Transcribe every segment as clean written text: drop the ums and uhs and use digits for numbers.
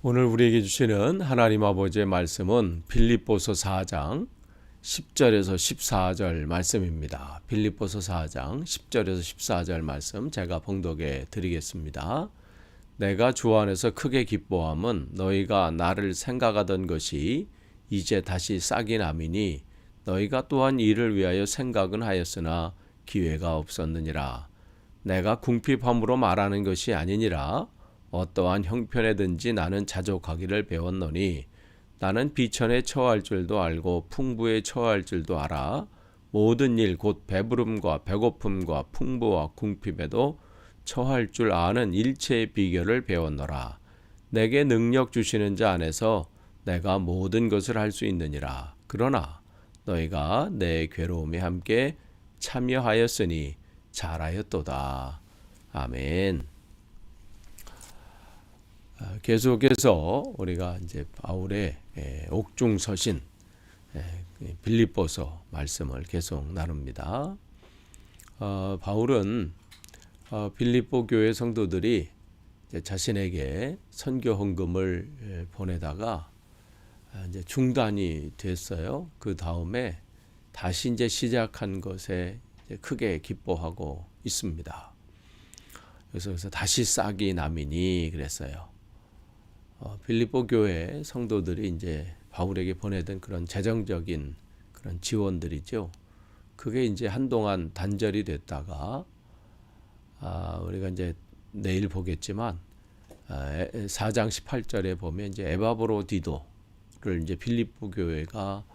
오늘 우리에게 주시는 하나님 아버지의 말씀은 빌립보서 4장 10절에서 14절 말씀입니다. 빌립보서 4장 10절에서 14절 말씀 제가 봉독해 드리겠습니다. 내가 주 안에서 크게 기뻐함은 너희가 나를 생각하던 것이 이제 다시 싹이 남이니 너희가 또한 이를 위하여 생각은 하였으나 기회가 없었느니라. 내가 궁핍함으로 말하는 것이 아니니라. 어떠한 형편에든지 나는 자족하기를 배웠노니 나는 비천에 처할 줄도 알고 풍부에 처할 줄도 알아. 모든 일 곧 배부름과 배고픔과 풍부와 궁핍에도 처할 줄 아는 일체의 비결을 배웠노라. 내게 능력 주시는 자 안에서 내가 모든 것을 할 수 있느니라. 그러나 너희가 내 괴로움에 함께 참여하였으니 잘하였도다. 아멘. 계속해서 우리가 이제 바울의 옥중서신 빌립보서 말씀을 계속 나눕니다. 바울은 빌립보 교회 성도들이 자신에게 선교 헌금을 보내다가 이제 중단이 됐어요. 그 다음에 다시 이제 시작한 것에 크게 기뻐하고 있습니다. 그래서 다시 싹이 남이니 그랬어요. 빌립보 교회 성도들이 이제 바울에게 보내던 그런 재정적인 그런 지원들이죠. 그게 이제 한동안 단절이 됐다가 우리가 이제 내일 보겠지만 4장 18절에 보면 이제 에바브로디도를 이제 빌립보 교회가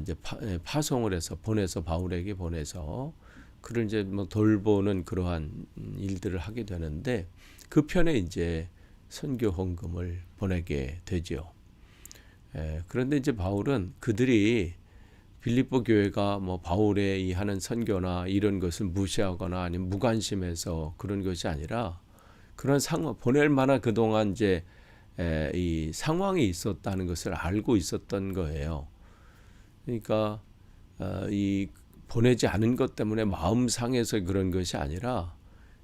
이제 파송을 해서 보내서 바울에게 보내서 그를 이제 뭐 돌보는 그러한 일들을 하게 되는데 그 편에 이제 선교 헌금을 보내게 되죠. 그런데 이제 바울은 그들이 빌립보 교회가 뭐 바울의 이 하는 선교나 이런 것을 무시하거나 아니면 무관심해서 그런 것이 아니라 그런 상황 보낼 만한 그동안 이제 이 상황이 있었다는 것을 알고 있었던 거예요. 그러니까 이 보내지 않은 것 때문에 마음 상해서 그런 것이 아니라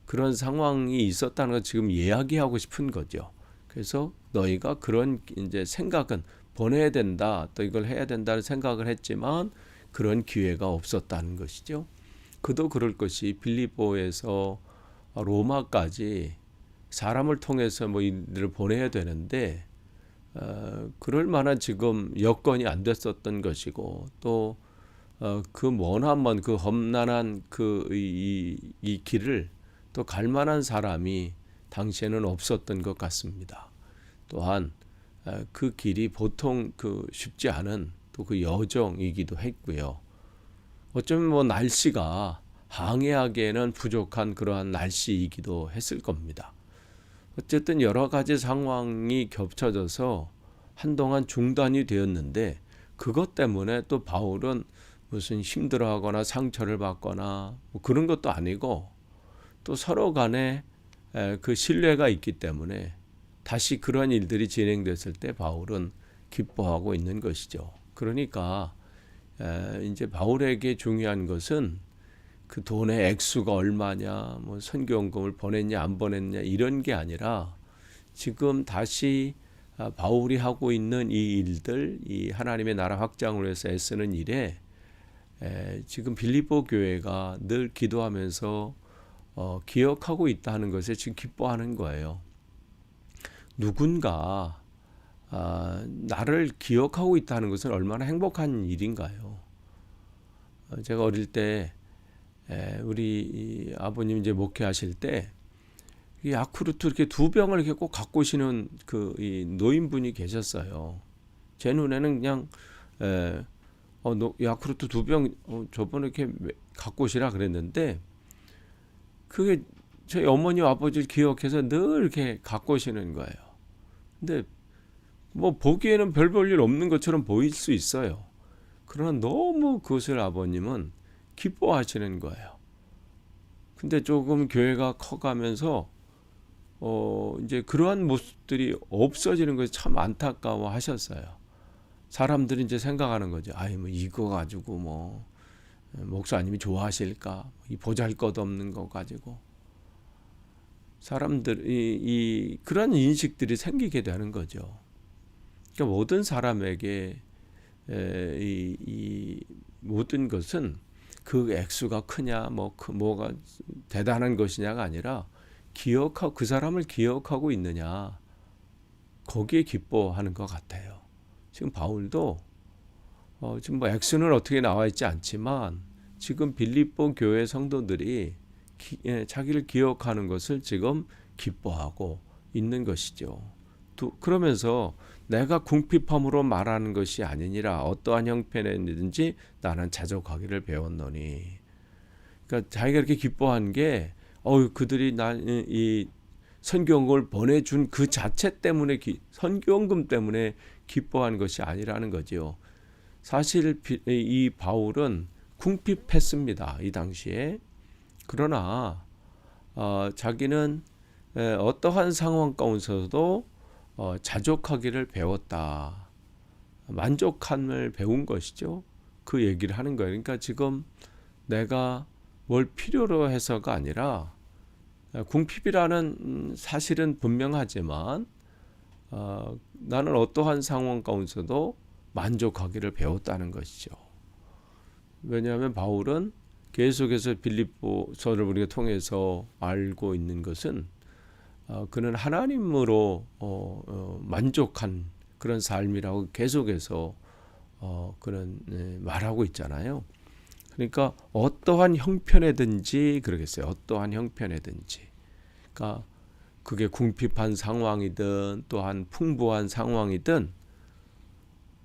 그런 상황이 있었다는 걸 지금 이야기하고 싶은 거죠. 그래서 너희가 그런 이제 생각은 보내야 된다, 또 이걸 해야 된다는 생각을 했지만 그런 기회가 없었다는 것이죠. 그도 그럴 것이 빌립보에서 로마까지 사람을 통해서 뭐 이들을 보내야 되는데 그럴 만한 지금 여건이 안 됐었던 것이고 또 그 머나먼 그 험난한 이 길을 또 갈 만한 사람이 당시에는 없었던 것 같습니다. 또한 그 길이 보통 쉽지 않은 또 그 여정이기도 했고요. 어쩌면 뭐 날씨가 항해하기에는 부족한 그러한 날씨이기도 했을 겁니다. 어쨌든 여러 가지 상황이 겹쳐져서 한동안 중단이 되었는데 그것 때문에 또 바울은 무슨 힘들어하거나 상처를 받거나 뭐 그런 것도 아니고 또 서로 간에 그 신뢰가 있기 때문에 다시 그런 일들이 진행됐을 때 바울은 기뻐하고 있는 것이죠. 그러니까 이제 바울에게 중요한 것은 그 돈의 액수가 얼마냐, 뭐 선교헌금을 보냈냐 안 보냈냐 이런 게 아니라 지금 다시 바울이 하고 있는 이 일들, 이 하나님의 나라 확장을 위해서 애쓰는 일에 지금 빌립보 교회가 늘 기도하면서 기억하고 있다는 것에 지금 기뻐하는 거예요. 누군가 나를 기억하고 있다는 것은 얼마나 행복한 일인가요? 제가 어릴 때 우리 아버님 이제 목회하실 때 이 야쿠르트 이렇게 두 병을 이렇게 꼭 갖고 오시는 이 노인분이 계셨어요. 제 눈에는 그냥 야쿠르트 두 병 저번에 이렇게 갖고 오시라 그랬는데 그게 저희 어머니 아버지를 기억해서 늘 이렇게 갖고 오시는 거예요. 근데 뭐 보기에는 별 볼 없는 것처럼 보일 수 있어요. 그러나 너무 그것을 아버님은 기뻐하시는 거예요. 근데 조금 교회가 커가면서 이제 그러한 모습들이 없어지는 것이 참 안타까워 하셨어요. 사람들이 이제 생각하는 거죠. 뭐 이거 가지고 뭐 목사님이 좋아하실까? 이 보잘것없는 거 가지고. 사람들이 그런 인식들이 생기게 되는 거죠. 그러니까 모든 사람에게 이 모든 것은 그 액수가 크냐 뭐가 대단한 것이냐가 아니라 그 사람을 기억하고 있느냐, 거기에 기뻐하는 것 같아요. 지금 바울도 지금 뭐 액수는 어떻게 나와 있지 않지만 지금 빌립보 교회 성도들이 자기를 기억하는 것을 지금 기뻐하고 있는 것이죠. 그러면서 내가 궁핍함으로 말하는 것이 아니니라 어떠한 형편이든지 나는 자족하기를 배웠노니. 그러니까 자기가 이렇게 기뻐한 게 그들이 이 선교원금을 보내준 그 자체 때문에 선교원금 때문에 기뻐한 것이 아니라는 거죠. 사실 이 바울은 궁핍했습니다. 이 당시에. 그러나 자기는 어떠한 상황 가운데서도 자족하기를 배웠다. 만족함을 배운 것이죠. 그 얘기를 하는 거예요. 그러니까 지금 내가 뭘 필요로 해서가 아니라 궁핍이라는 사실은 분명하지만 나는 어떠한 상황 가운데서도 만족하기를 배웠다는 것이죠. 왜냐하면 바울은 계속해서 빌립보서를 우리가 통해서 알고 있는 것은 그는 하나님으로 만족한 그런 삶이라고 계속해서 그는 말하고 있잖아요. 그러니까 어떠한 형편에든지 그러겠어요. 어떠한 형편에든지. 그러니까 그게 궁핍한 상황이든 또한 풍부한 상황이든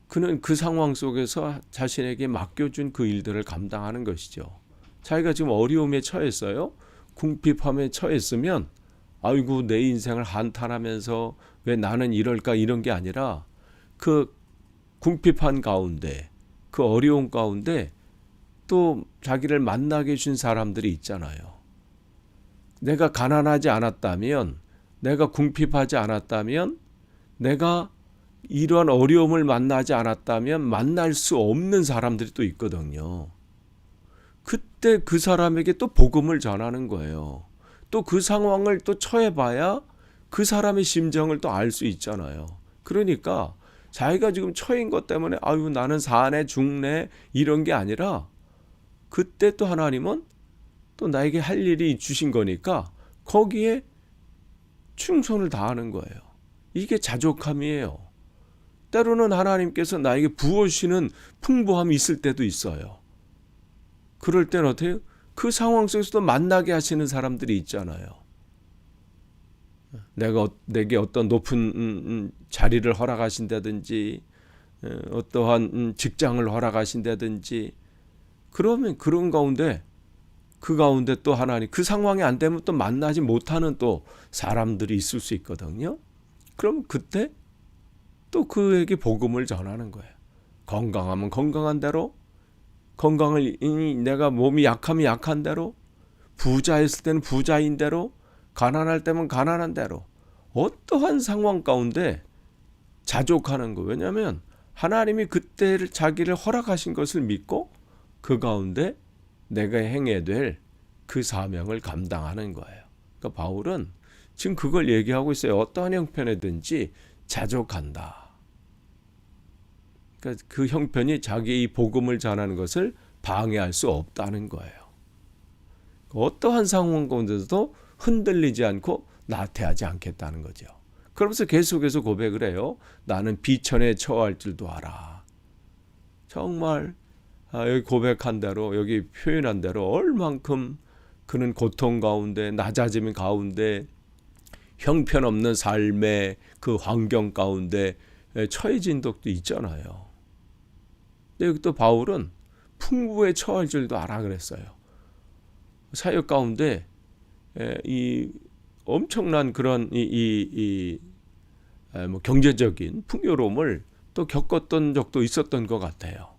그는 그 상황 속에서 자신에게 맡겨준 그 일들을 감당하는 것이죠. 자기가 지금 어려움에 처했어요. 궁핍함에 처했으면 아이고 내 인생을 한탄하면서 왜 나는 이럴까 이런 게 아니라 그 궁핍한 가운데 그 어려운 가운데 또 자기를 만나게 해준 사람들이 있잖아요. 내가 가난하지 않았다면, 내가 궁핍하지 않았다면, 내가 이러한 어려움을 만나지 않았다면 만날 수 없는 사람들이 또 있거든요. 그때 그 사람에게 또 복음을 전하는 거예요. 또 그 상황을 또 처해봐야 그 사람의 심정을 또 알 수 있잖아요. 그러니까 자기가 지금 처인 것 때문에 아유 나는 사네 죽네 이런 게 아니라 그때 또 하나님은 또 나에게 할 일이 주신 거니까 거기에 충성을 다하는 거예요. 이게 자족함이에요. 때로는 하나님께서 나에게 부어주시는 풍부함이 있을 때도 있어요. 그럴 때는 어때요? 그 상황 속에서도 만나게 하시는 사람들이 있잖아요. 내게 어떤 높은 자리를 허락하신다든지 어떠한 직장을 허락하신다든지 그러면 그런 가운데 그 가운데 또 하나님 그 상황이 안 되면 또 만나지 못하는 또 사람들이 있을 수 있거든요. 그럼 그때 또 그에게 복음을 전하는 거예요. 건강하면 건강한 대로 내가 몸이 약하면 약한 대로 부자였을 때는 부자인 대로 가난할 때면 가난한 대로 어떠한 상황 가운데 자족하는 거. 왜냐하면 하나님이 그때를 자기를 허락하신 것을 믿고 그 가운데 내가 행해야 될 그 사명을 감당하는 거예요. 그러니까 바울은 지금 그걸 얘기하고 있어요. 어떠한 형편이든지 자족한다. 그러니까 그 형편이 자기의 복음을 전하는 것을 방해할 수 없다는 거예요. 어떠한 상황 가운데서도 흔들리지 않고 나태하지 않겠다는 거죠. 그러면서 계속해서 고백을 해요. 나는 비천에 처할 줄도 알아. 정말 여기 고백한 대로 여기 표현한 대로 얼만큼 그는 고통 가운데 낮아짐 가운데 형편없는 삶의 그 환경 가운데 처해진 적도 있잖아요. 근데 여기 또 바울은 풍부에 처할 줄도 알아 그랬어요. 사역 가운데 이 엄청난 그런 뭐 경제적인 풍요로움을 또 겪었던 적도 있었던 것 같아요.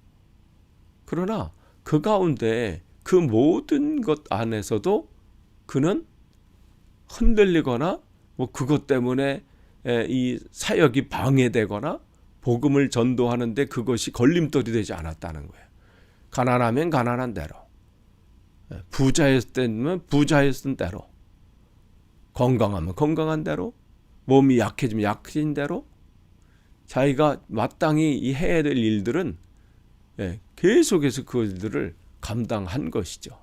그러나 그 가운데 그 모든 것 안에서도 그는 흔들리거나 뭐 그것 때문에 이 사역이 방해되거나 복음을 전도하는데 그것이 걸림돌이 되지 않았다는 거예요. 가난하면 가난한 대로, 부자였을 때는 부자였던 대로, 건강하면 건강한 대로, 몸이 약해지면 약해진 대로 자기가 마땅히 해야 될 일들은 계속해서 그 일들을 감당한 것이죠.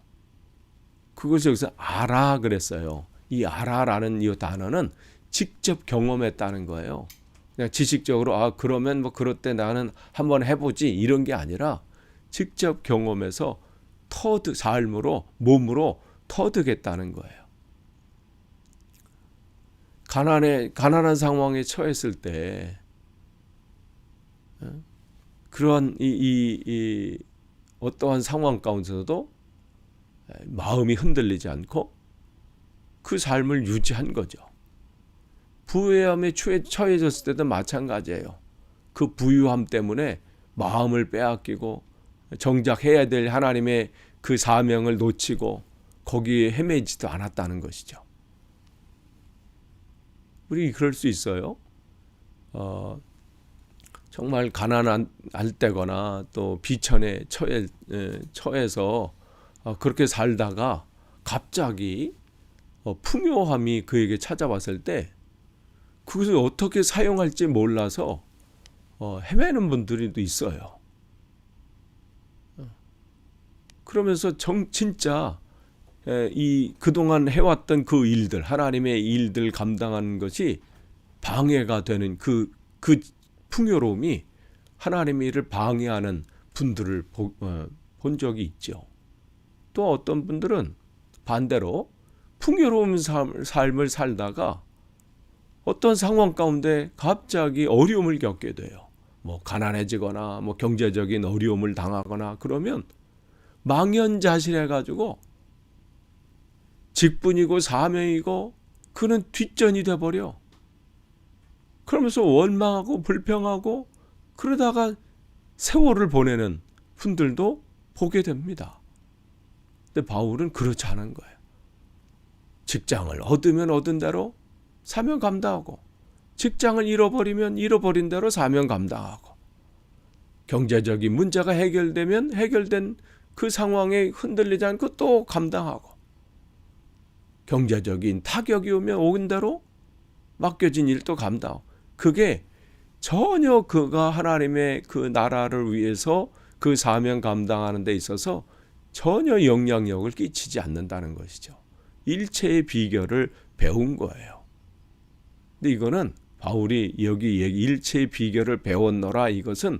그것을 여기서 알아 그랬어요. 이 알아라는 이 단어는 직접 경험했다는 거예요. 그냥 지식적으로 그러면 뭐 그럴 때 나는 한번 해보지 이런 게 아니라 직접 경험해서 삶으로 몸으로 터득했다는 거예요. 가난한 상황에 처했을 때 그러한 이 어떠한 상황 가운데서도 마음이 흔들리지 않고 그 삶을 유지한 거죠. 부유함에 처해졌을 때도 마찬가지예요. 그 부유함 때문에 마음을 빼앗기고 정작 해야 될 하나님의 그 사명을 놓치고 거기에 헤매지도 않았다는 것이죠. 우리 그럴 수 있어요. 정말 가난할 때거나 또 비천에 처해서 그렇게 살다가 갑자기 풍요함이 그에게 찾아왔을 때 그것을 어떻게 사용할지 몰라서 헤매는 분들이 또 있어요. 그러면서 진짜 이 그동안 해왔던 그 일들, 하나님의 일들 감당하는 것이 방해가 되는 그 풍요로움이 하나님의 일을 방해하는 분들을 본 적이 있죠. 또 어떤 분들은 반대로 풍요로운 삶을 살다가 어떤 상황 가운데 갑자기 어려움을 겪게 돼요. 뭐 가난해지거나 뭐 경제적인 어려움을 당하거나 그러면 망연자실해가지고 직분이고 사명이고 그는 뒷전이 돼버려. 그러면서 원망하고 불평하고 그러다가 세월을 보내는 분들도 보게 됩니다. 근데 바울은 그렇지 않은 거예요. 직장을 얻으면 얻은 대로 사명 감당하고, 직장을 잃어버리면 잃어버린 대로 사명 감당하고, 경제적인 문제가 해결되면 해결된 그 상황에 흔들리지 않고 또 감당하고, 경제적인 타격이 오면 온 대로 맡겨진 일도 감당하고, 그게 전혀 그가 하나님의 그 나라를 위해서 그 사명 감당하는 데 있어서 전혀 영향력을 끼치지 않는다는 것이죠. 일체의 비결을 배운 거예요. 근데 이거는 바울이 여기 일체의 비결을 배웠노라, 이것은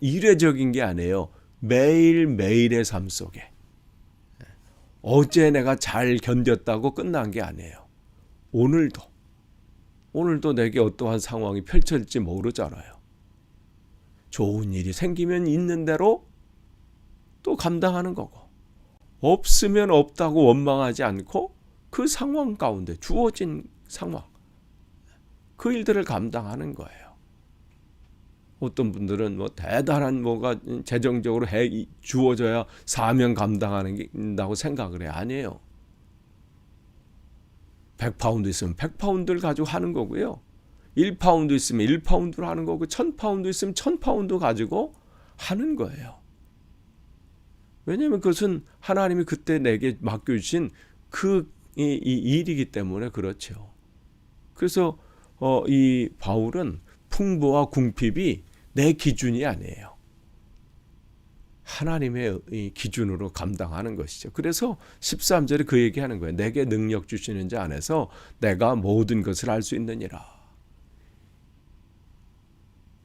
일회적인 게 아니에요. 매일매일의 삶 속에. 어제 내가 잘 견뎠다고 끝난 게 아니에요. 오늘도 내게 어떠한 상황이 펼쳐질지 모르잖아요. 좋은 일이 생기면 있는 대로 또 감당하는 거고, 없으면 없다고 원망하지 않고 그 상황 가운데 주어진 상황, 그 일들을 감당하는 거예요. 어떤 분들은 뭐 대단한 뭐가 재정적으로 주어져야 사명 감당한다고 생각을 해요. 아니에요. 100파운드 있으면 100파운드를 가지고 하는 거고요. 1파운드 있으면 1파운드를 하는 거고, 1000파운드 있으면 1000파운드 가지고 하는 거예요. 왜냐하면 그것은 하나님이 그때 내게 맡겨주신 이 일이기 때문에 그렇죠. 그래서 이 바울은 풍부와 궁핍이 내 기준이 아니에요. 하나님의 이 기준으로 감당하는 것이죠. 그래서 13절에 그 얘기하는 거예요. 내게 능력 주시는 자 안에서 내가 모든 것을 할 수 있느니라.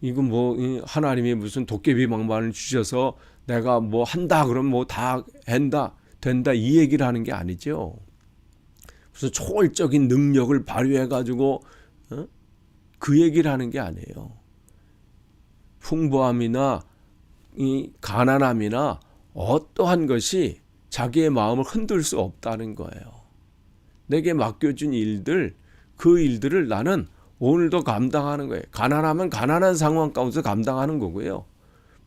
이건 뭐 하나님이 무슨 도깨비 방망이를 주셔서 내가 뭐 한다 그러면 뭐 다 된다 이 얘기를 하는 게 아니죠. 무슨 초월적인 능력을 발휘해 가지고 그 얘기를 하는 게 아니에요. 풍부함이나 이 가난함이나 어떠한 것이 자기의 마음을 흔들 수 없다는 거예요. 내게 맡겨준 일들, 그 일들을 나는 오늘도 감당하는 거예요. 가난하면 가난한 상황 가운데서 감당하는 거고요.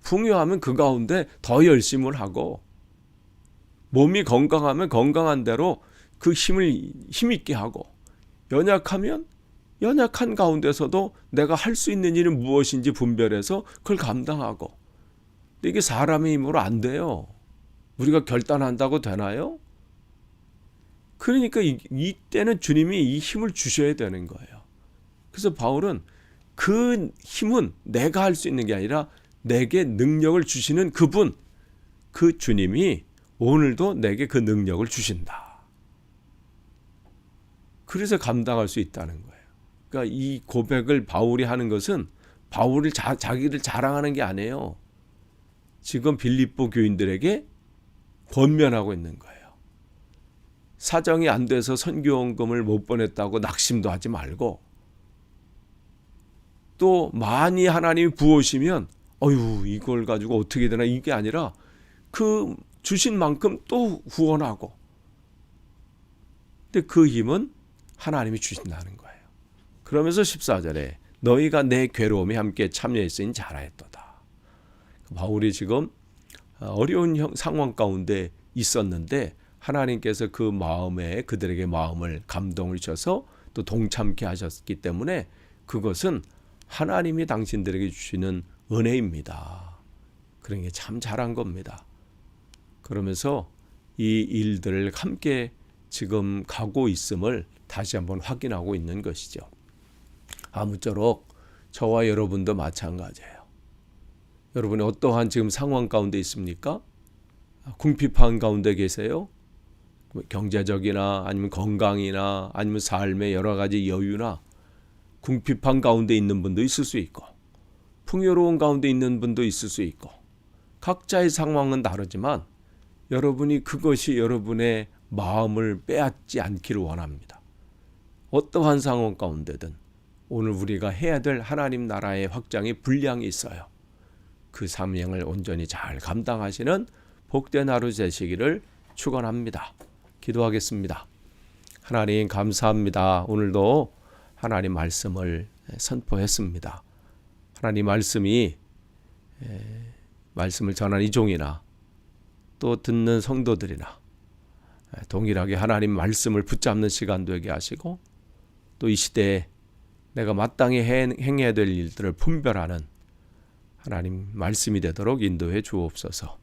풍요하면 그 가운데 더 열심을 하고, 몸이 건강하면 건강한 대로 그 힘있게 하고, 연약하면 연약한 가운데서도 내가 할 수 있는 일은 무엇인지 분별해서 그걸 감당하고. 근데 이게 사람의 힘으로 안 돼요. 우리가 결단한다고 되나요? 그러니까 이때는 주님이 이 힘을 주셔야 되는 거예요. 그래서 바울은 그 힘은 내가 할 수 있는 게 아니라 내게 능력을 주시는 그분, 그 주님이 오늘도 내게 그 능력을 주신다. 그래서 감당할 수 있다는 거예요. 그러니까 이 고백을 바울이 하는 것은 바울이 자기를 자랑하는 게 아니에요. 지금 빌립보 교인들에게 권면하고 있는 거예요. 사정이 안 돼서 선교원금을 못 보냈다고 낙심도 하지 말고, 또 많이 하나님이 부으시면 이걸 가지고 어떻게 되나, 이게 아니라 그 주신 만큼 또 후원하고, 근데 그 힘은 하나님이 주신다는 거예요. 그러면서 14절에 너희가 내 괴로움에 함께 참여했으니 잘하였도다. 바울이 지금 어려운 상황 가운데 있었는데 하나님께서 그 마음에, 그들에게 마음을 감동을 주셔서 또 동참케 하셨기 때문에 그것은 하나님이 당신들에게 주시는 은혜입니다. 그런 게 참 잘한 겁니다. 그러면서 이 일들을 함께 지금 가고 있음을 다시 한번 확인하고 있는 것이죠. 아무쪼록 저와 여러분도 마찬가지예요. 여러분이 어떠한 지금 상황 가운데 있습니까? 궁핍한 가운데 계세요? 경제적이나 아니면 건강이나 아니면 삶의 여러 가지 여유나 궁핍한 가운데 있는 분도 있을 수 있고, 풍요로운 가운데 있는 분도 있을 수 있고, 각자의 상황은 다르지만 여러분이 그것이 여러분의 마음을 빼앗지 않기를 원합니다. 어떠한 상황 가운데든 오늘 우리가 해야 될 하나님 나라의 확장의 분량이 있어요. 그 사명을 온전히 잘 감당하시는 복된 하루 되시기를 축원합니다. 기도하겠습니다. 하나님 감사합니다. 오늘도 하나님 말씀을 선포했습니다. 하나님 말씀을 전하는 이 종이나 또 듣는 성도들이나 동일하게 하나님 말씀을 붙잡는 시간 되게 하시고, 또 이 시대에 내가 마땅히 행해야 될 일들을 분별하는 하나님 말씀이 되도록 인도해 주옵소서.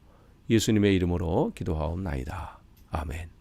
예수님의 이름으로 기도하옵나이다. 아멘.